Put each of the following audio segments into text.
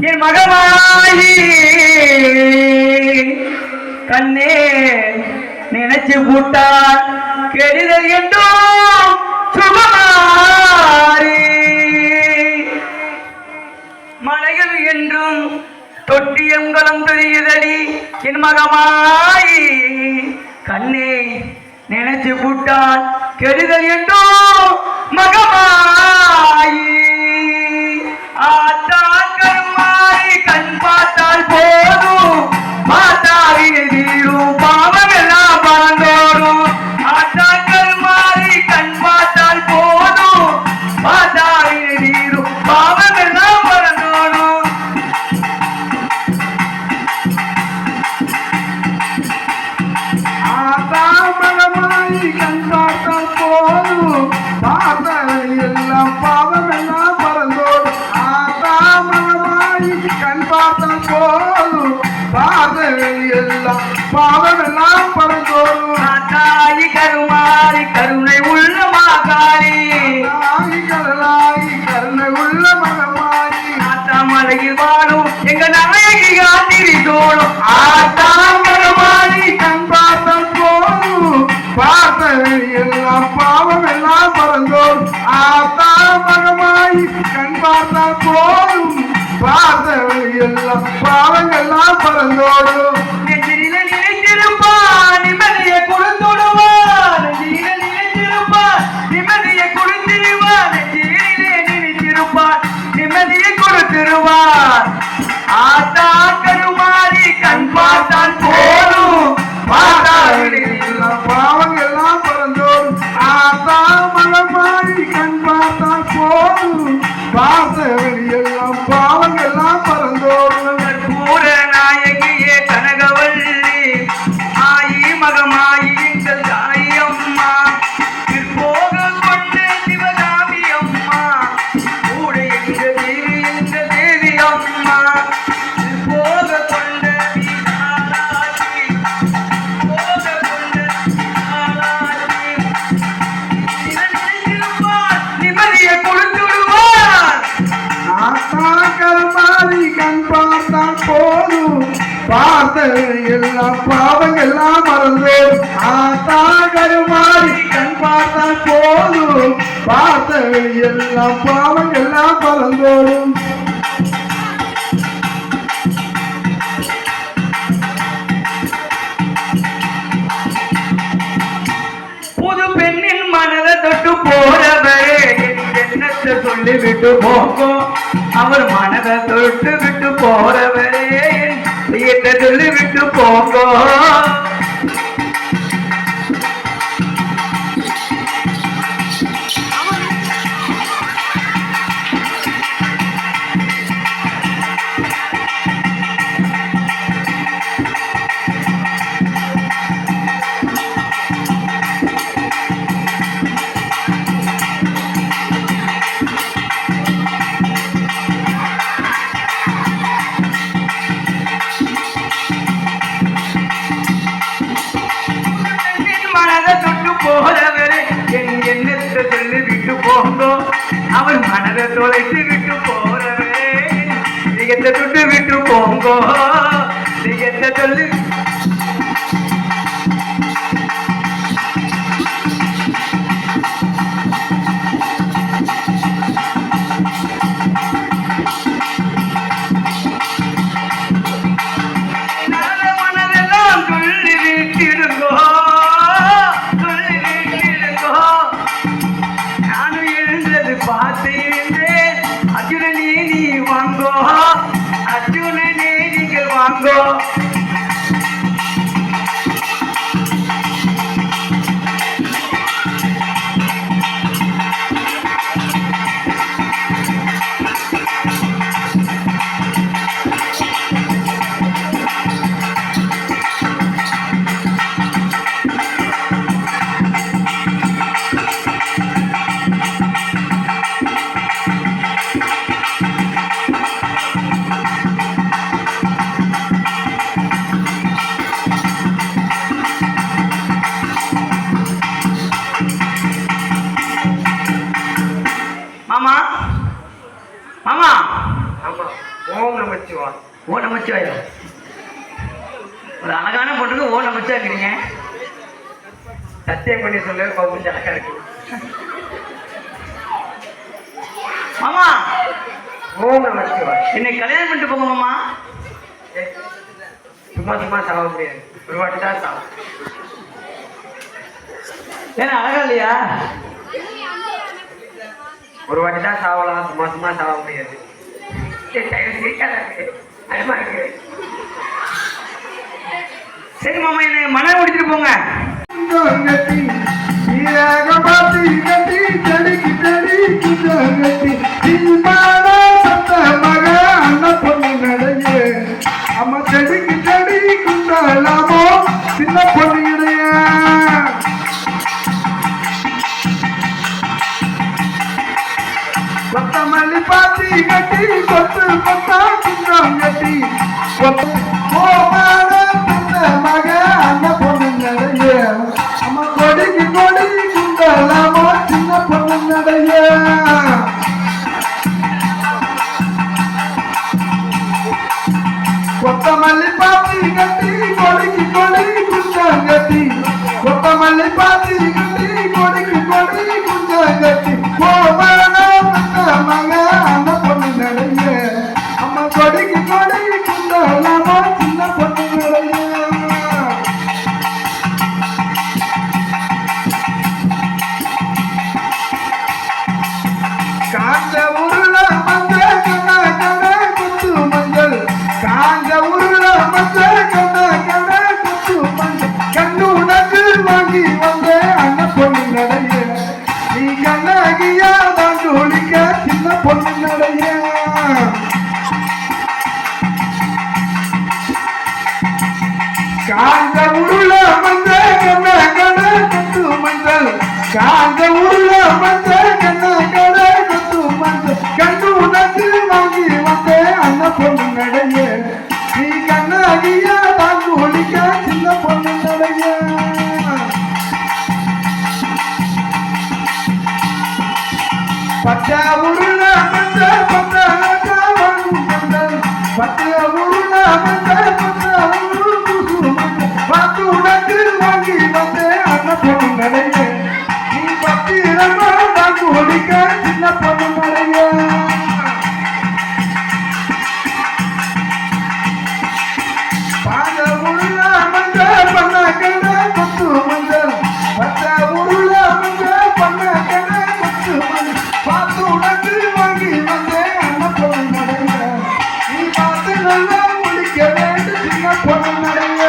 என் மகமாயி கண்ணே நினைச்சு கூட்டால் கெடுதல் என்றும் சுகமாரி மலைகள் என்றும் தொட்டியங்களும் தெரியுதடி என் மகமாயி கண்ணே நினைச்சு கூட்டால் கெடுதல் என்றும் மகமாயி ஆத்தா கருமாரி கண் பார்த்தால் போதும் மாதாவின் தீரும் பாவம் எல்லாம் பறந்தோடும் ஆத்தா கருமாரி கண் பார்த்தால் போதும் மாதாவின் தீரும் பாவம் எல்லாம் பறந்தோடும் ஆத்தா மகமாரி கண் பார்த்தால் போதும் மாதாவை எல்லாம் பாவம் எல்லாம் பறந்தோடும் ஆத்தா மகமாரி கண் பார்த்தால் போதும் பாதவை எல்லாம் பாவம் எல்லாம் பறந்தோடும் தாயி கருமாரி கருணை உள்ள மாகாளி கடலாயி கருணை உள்ள மகமாரி ஆத்தாமலையில் வாழும் எங்க நாயகி காத்திரி தோணும் ஆத்தா மகமாரி கண் பார்த்தால் போதும் பார்த்தவை எல்லாம் பாவம் எல்லாம் பறந்தோடும் ஆத்தா மகமாரி கண் பார்த்தால் போதும் பார்த்தவை எல்லாம் பாவம் எல்லாம் பறந்தோடும் நெஞ்சில நினைத்திருப்பா நிம்மதியை கொடுத்துடுவா நெஞ்சில நினைத்திருப்பா நிம்மதியை கொடுத்திருவா நெஞ்சிலே நினைத்திருப்பா நிம்மதியை கொடுத்திருவார் ஆத்தா கருமாரி கண் பார்த்தால் போதும் பார்த்தவை எல்லாம் பாவம் எல்லாம் பறந்தோடும் ஆத்தா மகமாரி கண் பார்த்தால் போதும் பார்த்தவை எல்லாம் பாவம் எல்லாம் பறந்தோடும் பூர நாயகியே கனகவல்லி ஆயி மகமாயி எங்கள் தாய் அம்மா போக கொண்ட சிவகாமி அம்மா கூட எங்க தேவி அம்மா போக கொண்ட வீராளாச்சி போக கொண்ட வீராளாச்சி நிம்மதியை கொடுத்து விடுவார் ஆத்தா கருமாரி கண் பார்த்தால் போதும் பார்த்தவை எல்லாம் பாவம் எல்லாம் மறந்தோம் ஆத்தா கருமாரி கண் பார்த்தால் போதும் பார்த்தவை எல்லாம் பாவம் எல்லாம் மறந்தோடும் புது பெண்ணின் மனதை தொட்டு போறவரே என்னத்தை சொல்லி விட்டு போகும் அவர் மனதை தொட்டு விட்டு போறவரே என்ன சொல்லி விட்டு போங்கோ போறவரே என் எண்ணத்தை சொல்லி விட்டு போங்கோ அவர் மனதை தொலைத்து விட்டு போறவரே நீங்கத்தை தொட்டு விட்டு போங்கோ நீங்கத்தை சொல்லி மனதெல்லாம் சொல்லி விட்டிடுங்கோ அர்ஜுனனே நீங்கள் வாங்கோ நமச்சிவாயம். ஒரு அழகான பொண்ணுக்கு ஓ நமச்சிவாங்கிறீங்க. சத்தியம் பண்ணி சொல்லு, கொஞ்சம் அழகா இருக்கு. மாமா ஓம் நமச்சிவாய். என்னை கல்யாணம் பண்ணிட்டு போங்க மாமா. சும்மா சும்மா சாவ முடியாது, ஒரு வாட்டி தான் சாவ. ஏன்னா அழகா இல்லையா? ஒரு வாட்டி தான் சாவலாம், சும்மா சும்மா சாவ முடியாது. சரி மாமா, என்ன மன முடிச்சுட்டு போங்க. அம்மா செடிக்கு செடி குண்டாலாமோ சின்ன பொண்ணுடைய கொத்தமல்லி பாத்தி கட்டி கொத்து கொத்தா குண்டம் கட்டி போவான மக அந்த பொண்ணுடைய அம்மா கொடிக்கு கொடி குண்டாலாமோ சின்ன பொண்ணுடைய கொத்தமல்லி பாத்தி கட்டி கொடிக்கு கொடி குண்டம் கட்டி கொத்தமல்லி பாத்தி கட்டி கொடிக்கு கொடி குண்டம் கட்டி போவான மக அந்த பொண்ணு நடைய அம்மா கொடிக்கு கொடி குண்டாலாமோ சின்ன பொண்ணு நடைய காஞ்ச உருள மஞ்சள் கண்ண கண்ண குத்து மஞ்சள் காஞ்ச உருள மஞ்சள் கண்ண கண்ண குத்து மஞ்சள் கண்ணு உனக்கு வாங்கி வந்த அண்ண பொண்ணு நடைய நீ கண்ணகியா வாங்க ஒழிக்க சின்ன பொண்ணு நடைய காஞ்ச உருள மஞ்சள் கண்ண கண்ண குத்து மஞ்சள் காஞ்ச உருள மஞ்சள் கண்ண கண்ண குத்து மஞ்சள் கண்ணு உனக்கு வாங்கி வந்த அண்ண பொண்ணு நடைய நீ கண்ணகியா வாங்க ஒழிக்க சின்ன பொண்ணு நடைய பச்சை உருள மஞ்சள் பச்சை வாங்கும் மஞ்சள் பச்சை உருள மஞ்சள் பச்சை பார்த்து உனக்கு வாங்கி வந்த அண்ண பொண்ணு நடைய நீ பத்திரமா வாங்க ஒழிக்க சின்ன பொண்ணு நடைய பாத உருள மஞ்சள் பண்ண கண்ண கொத்து மஞ்சள் பச்சை உருள மஞ்சள் பண்ண கண்ண கொத்து மஞ்சள் பார்த்து உனக்கு வாங்கி வந்த அண்ண பொண்ணு நடைய நீ பார்த்து நல்லா ஒழிக்க வேண்டும் சின்ன பொண்ணு நடைய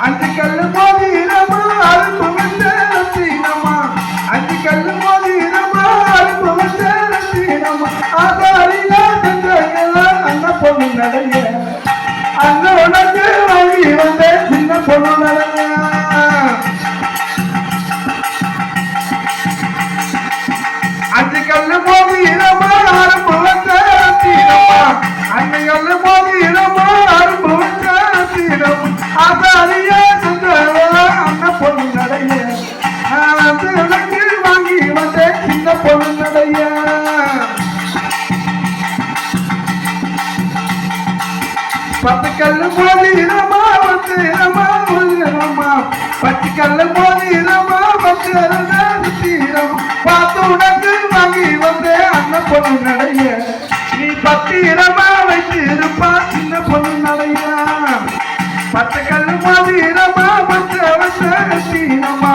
அஞ்சு கல்லு மோதிரமா அருப்பு வந்த ரத்தினமா அஞ்சு கல்லு மோதிரமா அருப்பு வந்த ரத்தினமா ஆதாரில செஞ்செல்லாம் அண்ண பொண்ணு நடைய அண்ண உனக்கு வாங்கி வந்த சின்ன பொண்ணு நடைய அஞ்சு கல்லு மோதிரமா அருப்பு வந்த ரத்தினமா அஞ்சு கல்லு மோதிரமா அருப்பு வந்த ரத்தினமா ஆதாரியா செஞ்செல்லாம் அண்ண பொண்ணு நடைய உனக்கு வாங்கி வந்த சின்ன பொண்ணு நடைய பத்து கல்லு மோதிரமா வந்திரமா வந்திரமா பத்து கல்லு மோதிரமா வந்திரமா பார்த்து உனக்கு வாங்கி வந்த அண்ண பொண்ணு நடைய நீ பத்திரமா வைத்து இருப்பா சின்ன பொண்ணு நடைய பத்து கல்லு மோதிரமா வந்த வந்தீரமா